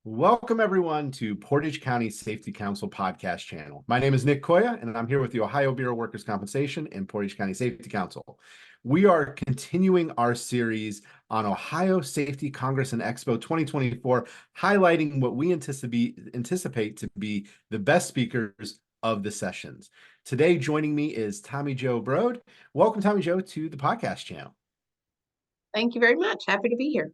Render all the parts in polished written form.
Welcome, everyone, to Portage County Safety Council podcast channel. My name is Nick Koya, and I'm here with the Ohio Bureau of Workers' Compensation and Portage County Safety Council. We are continuing our series on Ohio Safety Congress and Expo 2024, highlighting what we anticipate to be the best speakers of the sessions. Today, joining me is Tommie Jo Brode. Welcome, Tommie Jo, to the podcast channel. Thank you very much. Happy to be here.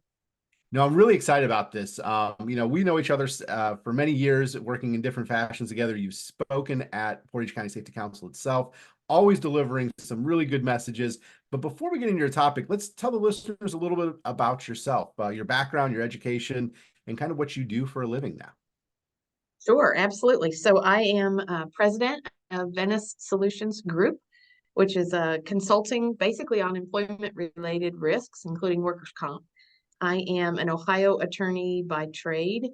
No, I'm really excited about this. We know each other for many years, working in different fashions together. You've spoken at Portage County Safety Council itself, always delivering some really good messages. But before we get into your topic, let's tell the listeners a little bit about yourself, your background, your education, and kind of what you do for a living now. Sure, absolutely. So I am president of Venice Solutions Group, which is consulting basically on employment-related risks, including workers' comp. I am an Ohio attorney by trade,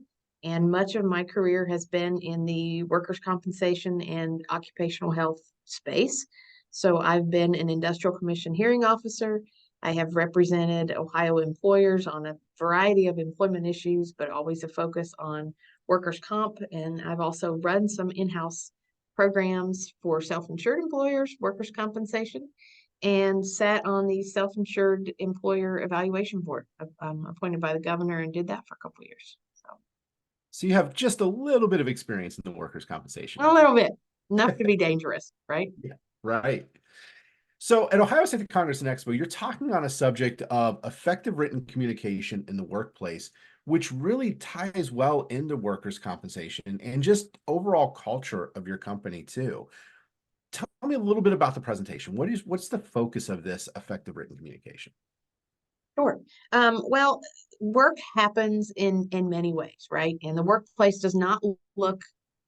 and much of my career has been in the workers' compensation and occupational health space. So I've been an industrial commission hearing officer. I have represented Ohio employers on a variety of employment issues, but always a focus on workers' comp. And I've also run some in-house programs for self-insured employers, workers' compensation, and sat on the self-insured employer evaluation board. I'm appointed by the governor and did that for a couple of years. So you have just a little bit of experience in the workers' compensation. A little bit, enough to be dangerous, right? Yeah, right. So at Ohio Safety Congress and Expo, you're talking on a subject of effective written communication in the workplace, which really ties well into workers' compensation and just overall culture of your company too. Tell me a little bit about the presentation. What's the focus of this effective written communication? Sure. Well, work happens in many ways, right? And the workplace does not look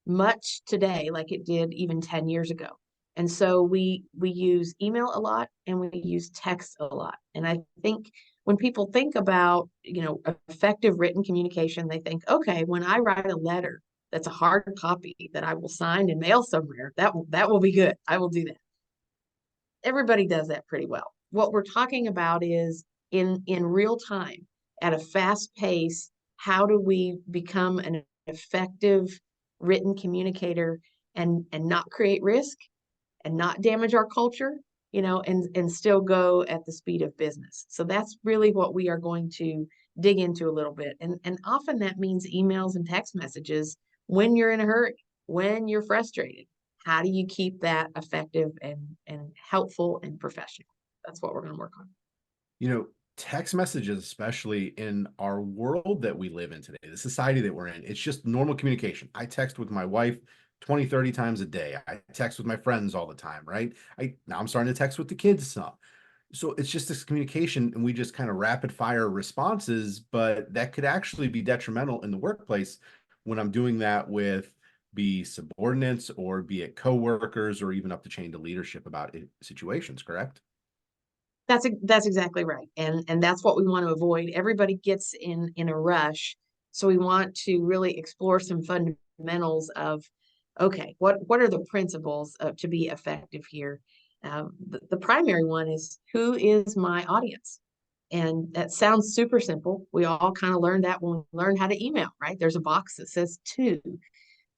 much today like it did even 10 years ago. And so we use email a lot and we use text a lot. And I think when people think about, effective written communication, they think, okay, when I write a letter that's a hard copy that I will sign and mail somewhere, that will be good. I will do that. Everybody does that pretty well. What we're talking about is in real time at a fast pace, how do we become an effective written communicator and not create risk and not damage our culture, and still go at the speed of business. So that's really what we are going to dig into a little bit. And often that means emails and text messages when you're in a hurry, when you're frustrated. How do you keep that effective and helpful and professional? That's what we're going to work on. Text messages, especially in our world that we live in today, the society that we're in, it's just normal communication. I text with my wife 20, 30 times a day. I text with my friends all the time, right? Now I'm starting to text with the kids some. So it's just this communication, and we just kind of rapid fire responses, but that could actually be detrimental in the workplace when I'm doing that with be subordinates or be it coworkers or even up the chain to leadership about situations, correct? That's exactly right. And that's what we want to avoid. Everybody gets in a rush. So we want to really explore some fundamentals of, okay, what are the principles to be effective here? The primary one is, who is my audience? And that sounds super simple. We all kind of learned that when we learned how to email, right? There's a box that says to.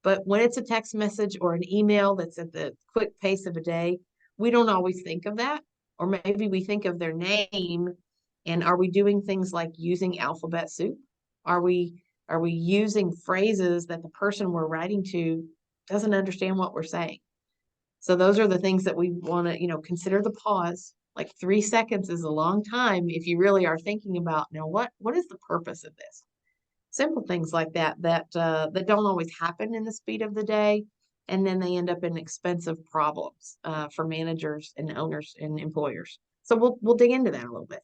But when it's a text message or an email that's at the quick pace of a day, we don't always think of that. Or maybe we think of their name, and are we doing things like using alphabet soup? Are we using phrases that the person we're writing to doesn't understand what we're saying? So those are the things that we want to, consider the pause. Like 3 seconds is a long time if you really are thinking about, what is the purpose of this? Simple things like that don't always happen in the speed of the day, and then they end up in expensive problems for managers and owners and employers. So we'll dig into that a little bit.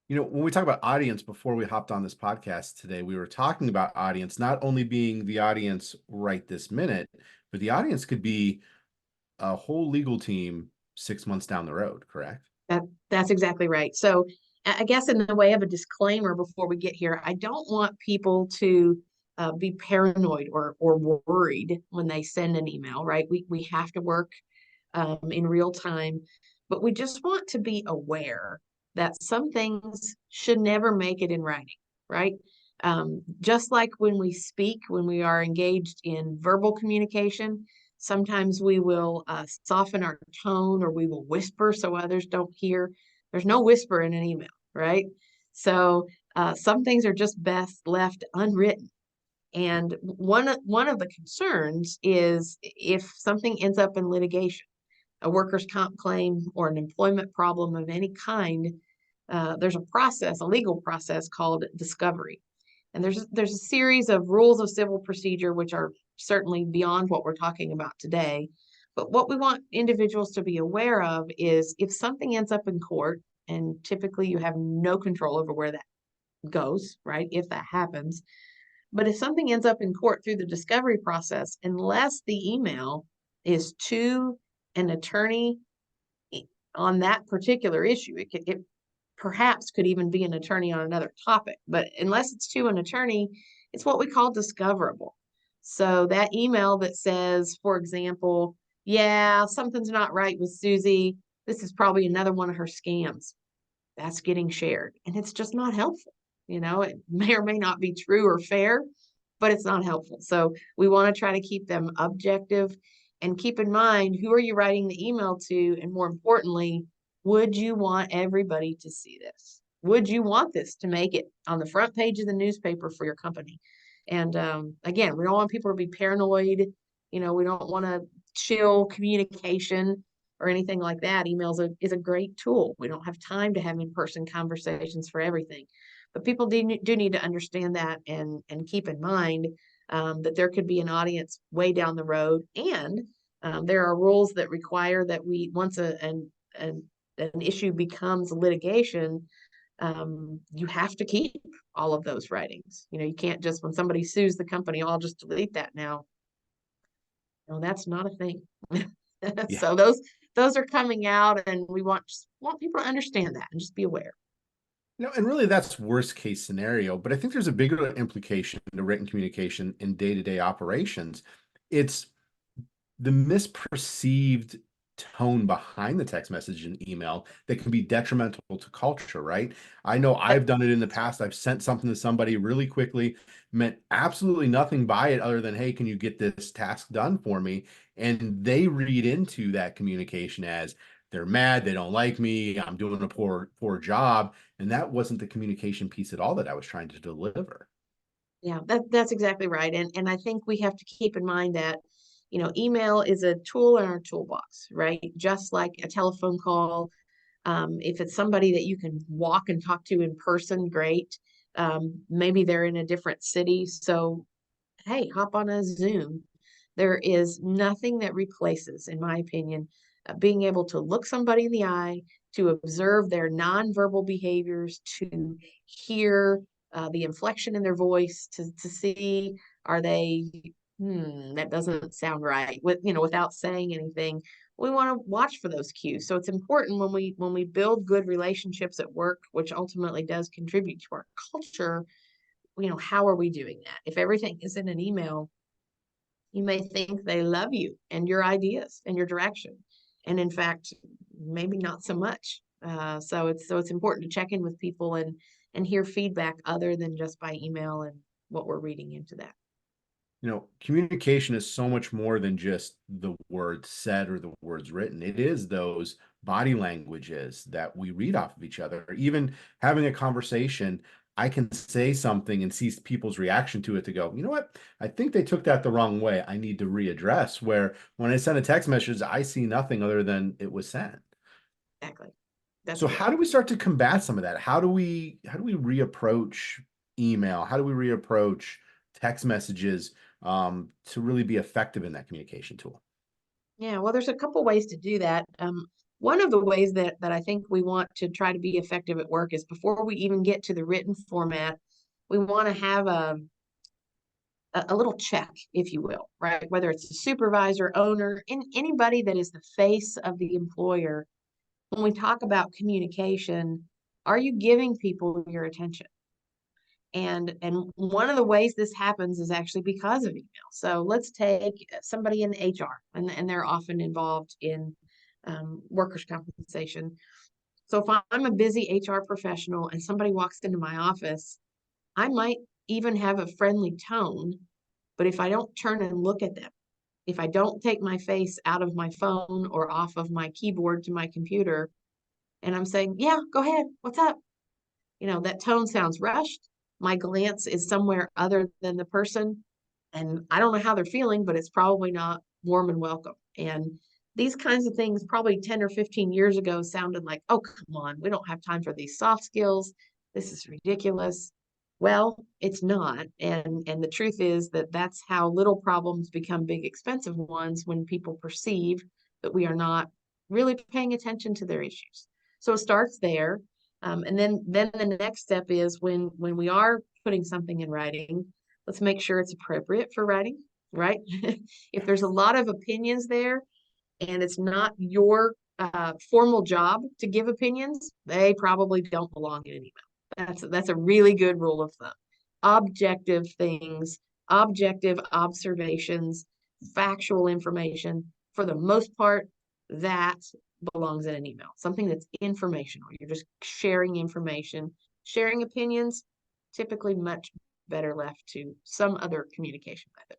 When we talk about audience, before we hopped on this podcast today, we were talking about audience not only being the audience right this minute, but the audience could be a whole legal team 6 months down the road, correct? That's exactly right. So I guess in the way of a disclaimer before we get here, I don't want people to be paranoid or worried when they send an email, right? We have to work in real time, but we just want to be aware that some things should never make it in writing, right? Just like when we speak, when we are engaged in verbal communication, sometimes we will soften our tone, or we will whisper so others don't hear. There's no whisper in an email, right? So some things are just best left unwritten. And one of the concerns is if something ends up in litigation, a workers' comp claim or an employment problem of any kind, there's a process, a legal process called discovery. And there's a series of rules of civil procedure which are certainly beyond what we're talking about today. But what we want individuals to be aware of is if something ends up in court, and typically you have no control over where that goes, right? If that happens. But if something ends up in court through the discovery process, unless the email is to an attorney on that particular issue, it perhaps could even be an attorney on another topic, but unless it's to an attorney, it's what we call discoverable. So that email that says, for example, yeah, something's not right with Susie. This is probably another one of her scams. That's getting shared. And it's just not helpful. It may or may not be true or fair, but it's not helpful. So we want to try to keep them objective and keep in mind, who are you writing the email to? And more importantly, would you want everybody to see this? Would you want this to make it on the front page of the newspaper for your company? And again, we don't want people to be paranoid. We don't want to chill communication or anything like that. Emails is a great tool. We don't have time to have in-person conversations for everything. But people do need to understand that and keep in mind that there could be an audience way down the road. And there are rules that require that once an issue becomes litigation, you have to keep all of those writings. You can't just, when somebody sues the company, I'll just delete that now. No, that's not a thing. Yeah. So those are coming out, and we want people to understand that and just be aware. And really that's worst case scenario, but I think there's a bigger implication to written communication in day-to-day operations. It's the misperceived tone behind the text message and email that can be detrimental to culture, right? I know I've done it in the past. I've sent something to somebody really quickly, meant absolutely nothing by it other than, hey, can you get this task done for me? And they read into that communication as they're mad, they don't like me, I'm doing a poor job. And that wasn't the communication piece at all that I was trying to deliver. Yeah, that's exactly right. And I think we have to keep in mind that, email is a tool in our toolbox, right? Just like a telephone call. If it's somebody that you can walk and talk to in person, great. Maybe they're in a different city. So, hey, hop on a Zoom. There is nothing that replaces, in my opinion, being able to look somebody in the eye, to observe their nonverbal behaviors, to hear the inflection in their voice, to see, are they, that doesn't sound right, without saying anything. We want to watch for those cues. So it's important when we build good relationships at work, which ultimately does contribute to our culture. How are we doing that? If everything is in an email, you may think they love you and your ideas and your direction, and in fact, maybe not so much. So it's important to check in with people and hear feedback other than just by email and what we're reading into that. Communication is so much more than just the words said or the words written. It is those body languages that we read off of each other. Even having a conversation, I can say something and see people's reaction to it to go, you know what? I think they took that the wrong way. I need to readdress. Where when I send a text message, I see nothing other than it was sent. Exactly. That's So how correct. do we start to combat some of that? How do we reapproach email? How do we reapproach text messages to really be effective in that communication tool? Yeah, well, there's a couple ways to do that. One of the ways that I think we want to try to be effective at work is before we even get to the written format, we want to have a little check, if you will, right? Whether it's a supervisor, owner, anybody that is the face of the employer. When we talk about communication, are you giving people your attention? And one of the ways this happens is actually because of email. So let's take somebody in HR, and they're often involved in workers' compensation. So if I'm a busy HR professional and somebody walks into my office, I might even have a friendly tone, but if I don't turn and look at them, if I don't take my face out of my phone or off of my keyboard to my computer, and I'm saying, yeah, go ahead, what's up? That tone sounds rushed. My glance is somewhere other than the person. And I don't know how they're feeling, but it's probably not warm and welcome. And these kinds of things probably 10 or 15 years ago sounded like, oh, come on, we don't have time for these soft skills. This is ridiculous. Well, it's not. And the truth is that that's how little problems become big, expensive ones when people perceive that we are not really paying attention to their issues. So it starts there. And then the next step is when we are putting something in writing, let's make sure it's appropriate for writing, right? If there's a lot of opinions there and it's not your formal job to give opinions, they probably don't belong in an email. That's a really good rule of thumb. Objective things, objective observations, factual information, for the most part, that belongs in an email. Something that's informational. You're just sharing information. Sharing opinions, typically much better left to some other communication method.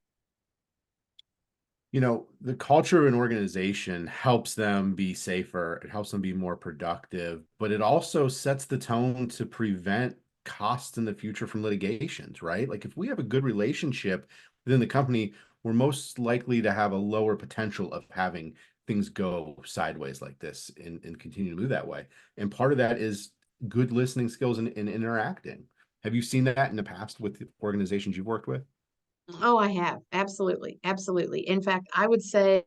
The culture of an organization helps them be safer. It helps them be more productive, but it also sets the tone to prevent costs in the future from litigations, right? Like if we have a good relationship within the company, we're most likely to have a lower potential of having things go sideways like this and continue to move that way. And part of that is good listening skills and interacting. Have you seen that in the past with the organizations you've worked with? Oh, I have. Absolutely. Absolutely. In fact, I would say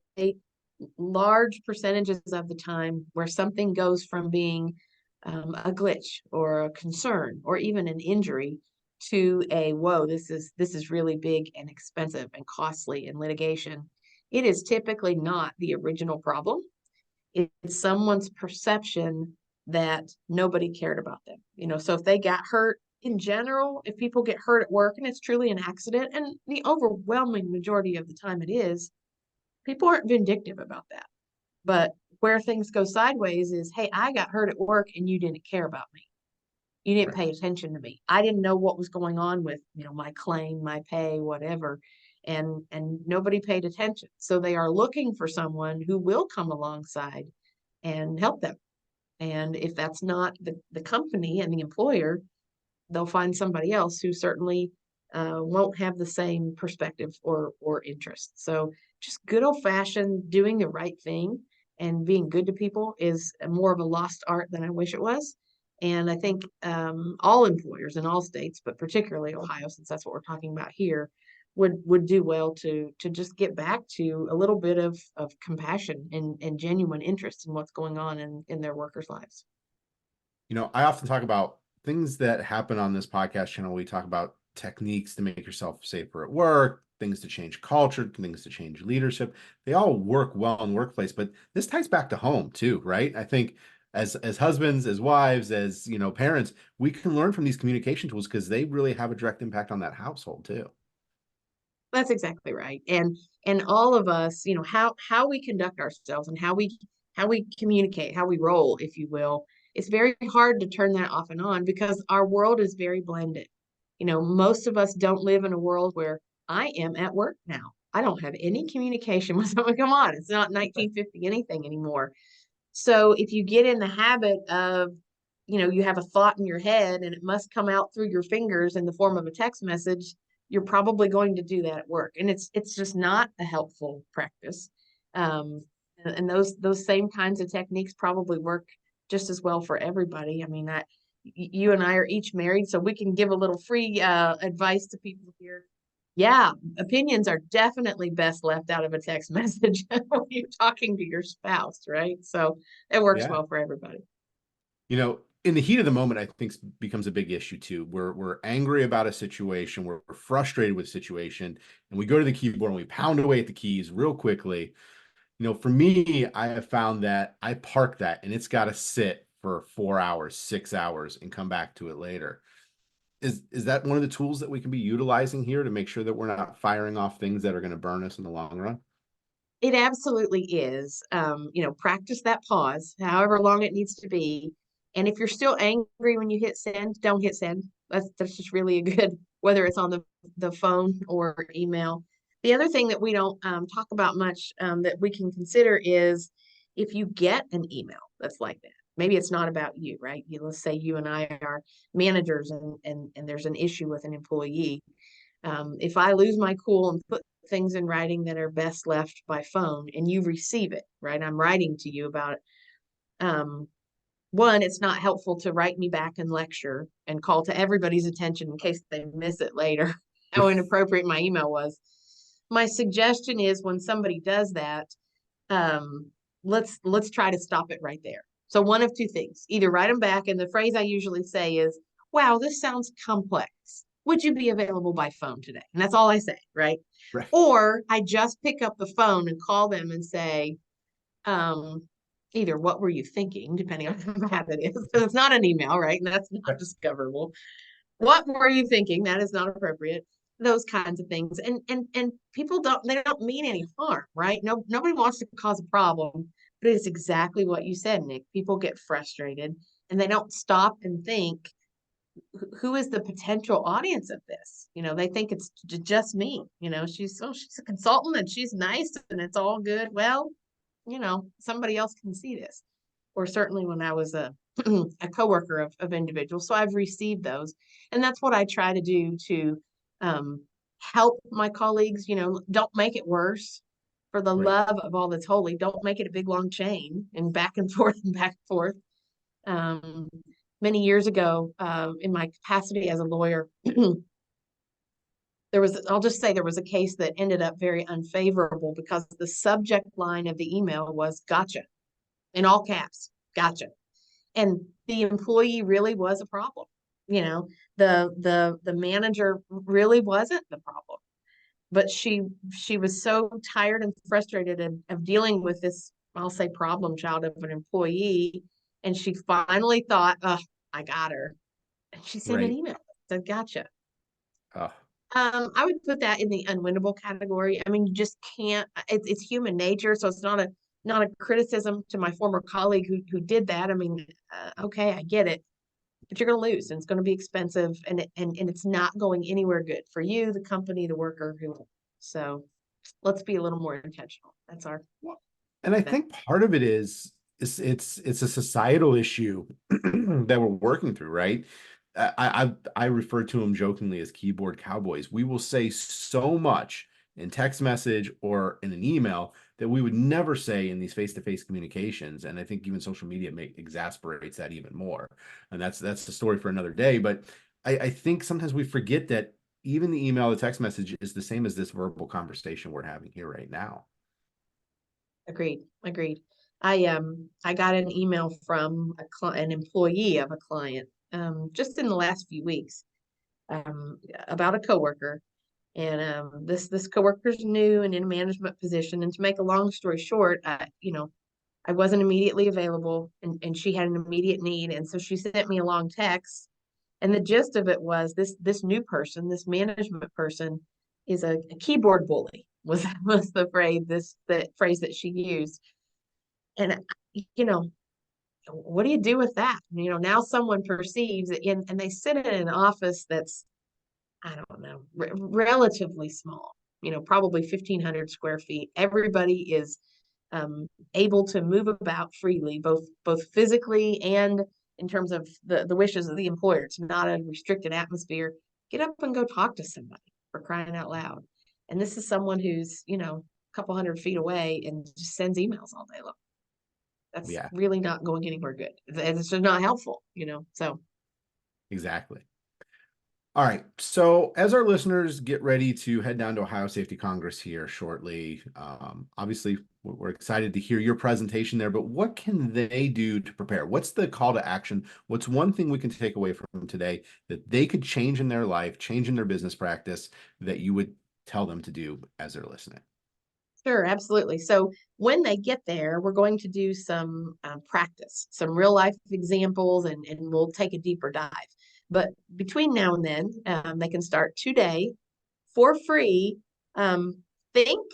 large percentages of the time where something goes from being a glitch or a concern or even an injury to a whoa, this is really big and expensive and costly in litigation. It is typically not the original problem. It's someone's perception that nobody cared about them. So if they got hurt in general, if people get hurt at work and it's truly an accident, and the overwhelming majority of the time it is, people aren't vindictive about that. But where things go sideways is, hey, I got hurt at work and you didn't care about me. You didn't Right. pay attention to me. I didn't know what was going on with, my claim, my pay, whatever. And nobody paid attention. So they are looking for someone who will come alongside and help them. And if that's not the company and the employer, they'll find somebody else who certainly won't have the same perspective or interest. So just good old fashioned doing the right thing and being good to people is more of a lost art than I wish it was. And I think all employers in all states, but particularly Ohio, since that's what we're talking about here, would do well to just get back to a little bit of compassion and genuine interest in what's going on in their workers' lives. I often talk about things that happen on this podcast channel. We talk about techniques to make yourself safer at work, things to change culture, things to change leadership. They all work well in the workplace, but this ties back to home too, right? I think as husbands, as wives, as parents, we can learn from these communication tools because they really have a direct impact on that household too. That's exactly right. And all of us, how we conduct ourselves and how we communicate, how we roll, if you will, it's very hard to turn that off and on because our world is very blended. Most of us don't live in a world where I am at work now. I don't have any communication with someone. Come on, it's not 1950 anything anymore. So if you get in the habit of, you have a thought in your head and it must come out through your fingers in the form of a text message, you're probably going to do that at work. And it's just not a helpful practice. And those same kinds of techniques probably work just as well for everybody. I mean, you and I are each married, so we can give a little free advice to people here. Yeah, opinions are definitely best left out of a text message when you're talking to your spouse, right? So it works Yeah. well for everybody. In the heat of the moment, I think becomes a big issue too. We're angry about a situation, we're frustrated with a situation, and we go to the keyboard and we pound away at the keys real quickly. For me, I have found that I park that and it's got to sit for 4 hours, 6 hours, and come back to it later. Is that one of the tools that we can be utilizing here to make sure that we're not firing off things that are going to burn us in the long run? It absolutely is. Practice that pause, however long it needs to be. And if you're still angry when you hit send, don't hit send. That's just really a whether it's on the phone or email. The other thing that we don't talk about much that we can consider is if you get an email that's like that, maybe it's not about you, right? Let's say you and I are managers and there's an issue with an employee. If I lose my cool and put things in writing that are best left by phone and you receive it, right? I'm writing to you about it. One, it's not helpful to write me back and lecture and call to everybody's attention in case they miss it later, how inappropriate my email was. My suggestion is when somebody does that, let's try to stop it right there. So one of two things, either write them back, and the phrase I usually say is, wow, this sounds complex. Would you be available by phone today? And that's all I say, right? Right. Or I just pick up the phone and call them and say, either what were you thinking, depending on how bad it is. So it's not an email, right? And that's not discoverable. What were you thinking? That is not appropriate. Those kinds of things. And people don't mean any harm, right? No, nobody wants to cause a problem, but it's exactly what you said, Nick. People get frustrated and they don't stop and think, who is the potential audience of this? They think it's just me. She's a consultant and she's nice and it's all good. Well, somebody else can see this. Or certainly when I was a a coworker of individuals. So I've received those. And that's what I try to do to help my colleagues. Don't make it worse. For the Right. love of all that's holy, don't make it a big long chain and back and forth and back and forth. Um, Many years ago, in my capacity as a lawyer, I'll just say there was a case that ended up very unfavorable because the subject line of the email was gotcha, in all caps, gotcha. And the employee really was a problem. The manager really wasn't the problem, but she was so tired and frustrated of dealing with this, I'll say, problem child of an employee, and she finally thought, oh, I got her. And she sent an Right. email that said, gotcha. Oh, I would put that in the unwinnable category. I mean, you just can't. It's human nature, so it's not a criticism to my former colleague who did that. I mean, okay, I get it, but you're going to lose, and it's going to be expensive, and it's not going anywhere good for you, the company, the worker, who. So, let's be a little more intentional. That's our. and I think part of it is it's a societal issue that we're working through, right? I refer to them jokingly as keyboard cowboys. We will say so much in text message or in an email that we would never say in these face-to-face communications. And I think even social media exasperates that even more. And that's the story for another day. But I think sometimes we forget that even the email, the text message is the same as this verbal conversation we're having here right now. Agreed. I got an email from an employee of a client just in the last few weeks about a coworker. And this coworker's new and in a management position. And to make a long story short, I wasn't immediately available, and she had an immediate need, and so she sent me a long text. And the gist of it was this new person, this management person, is a keyboard bully. Was the phrase that she used. And what do you do with that? Now someone perceives it, and they sit in an office that's, I don't know, relatively small, probably 1,500 square feet. Everybody is able to move about freely, both physically and in terms of the wishes of the employer. It's not a restricted atmosphere. Get up and go talk to somebody, for crying out loud. And this is someone who's, a couple 100 feet away and just sends emails all day long. That's Yeah, really not going anywhere good. It's just not helpful, so. exactly. All right. So as our listeners get ready to head down to Ohio Safety Congress here shortly, obviously we're excited to hear your presentation there, but what can they do to prepare? What's the call to action? What's one thing we can take away from today that they could change in their life, change in their business practice that you would tell them to do as they're listening? Sure, absolutely. So when they get there, we're going to do some practice, some real life examples, and we'll take a deeper dive. But between now and then, they can start today for free. Think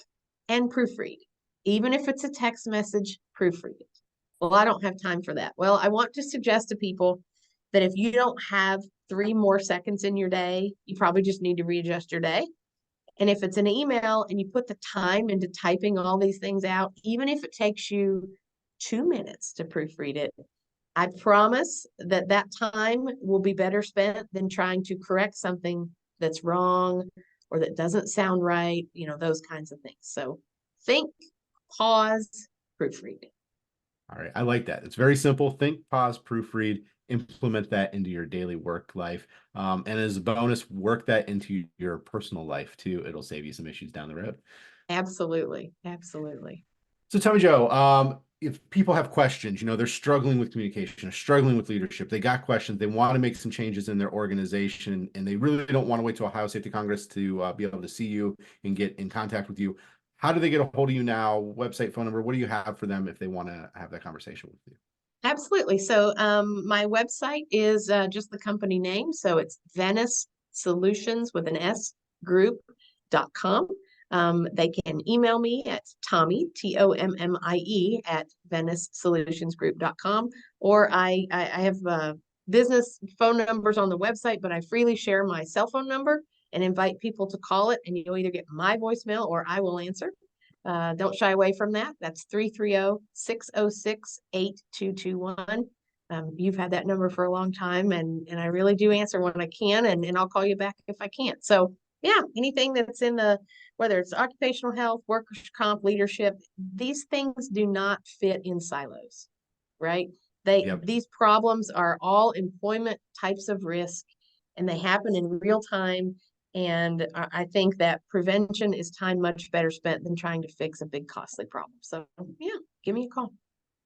and proofread. Even if it's a text message, proofread it. Well, I don't have time for that. Well, I want to suggest to people that if you don't have 3 more seconds in your day, you probably just need to readjust your day. And if it's an email and you put the time into typing all these things out, even if it takes you 2 minutes to proofread it, I promise that that time will be better spent than trying to correct something that's wrong or that doesn't sound right, those kinds of things. So think, pause, proofread. All right. I like that. It's very simple. Think, pause, proofread, implement that into your daily work life. And as a bonus, work that into your personal life too. It'll save you some issues down the road. Absolutely. Absolutely. So Tommie Jo, if people have questions, they're struggling with communication, or struggling with leadership, they got questions, they want to make some changes in their organization, and they really don't want to wait to Ohio Safety Congress to be able to see you and get in contact with you. How do they get a hold of you now? Website, phone number, what do you have for them if they want to have that conversation with you? Absolutely. So my website is just the company name. So it's Venice Solutions with an S group.com. They can email me at Tommie, Tommie at VeniceSolutionsGroup.com. Or I have business phone numbers on the website, but I freely share my cell phone number and invite people to call it. And you'll either get my voicemail or I will answer. Don't shy away from that. That's 330-606-8221. You've had that number for a long time, and I really do answer when I can, and I'll call you back if I can't. So yeah, anything that's in whether it's occupational health, workers' comp, leadership, these things do not fit in silos, right? These problems are all employment types of risk, and they happen in real time. And I think that prevention is time much better spent than trying to fix a big, costly problem. So yeah, give me a call.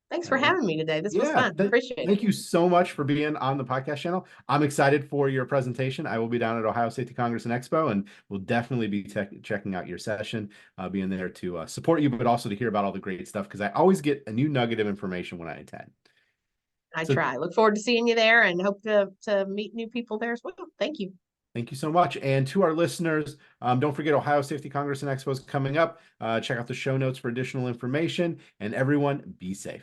Thanks for having me today. This was fun. Appreciate Thank it. you so much for being on the podcast channel. I'm excited for your presentation. I will be down at Ohio Safety Congress and Expo, and we'll definitely be checking out your session, being there to support you, but also to hear about all the great stuff, because I always get a new nugget of information when I attend. I try. Look forward to seeing you there and hope to meet new people there as well. Thank you. Thank you so much. And to our listeners, don't forget Ohio Safety Congress and Expo is coming up. Check out the show notes for additional information, and everyone be safe.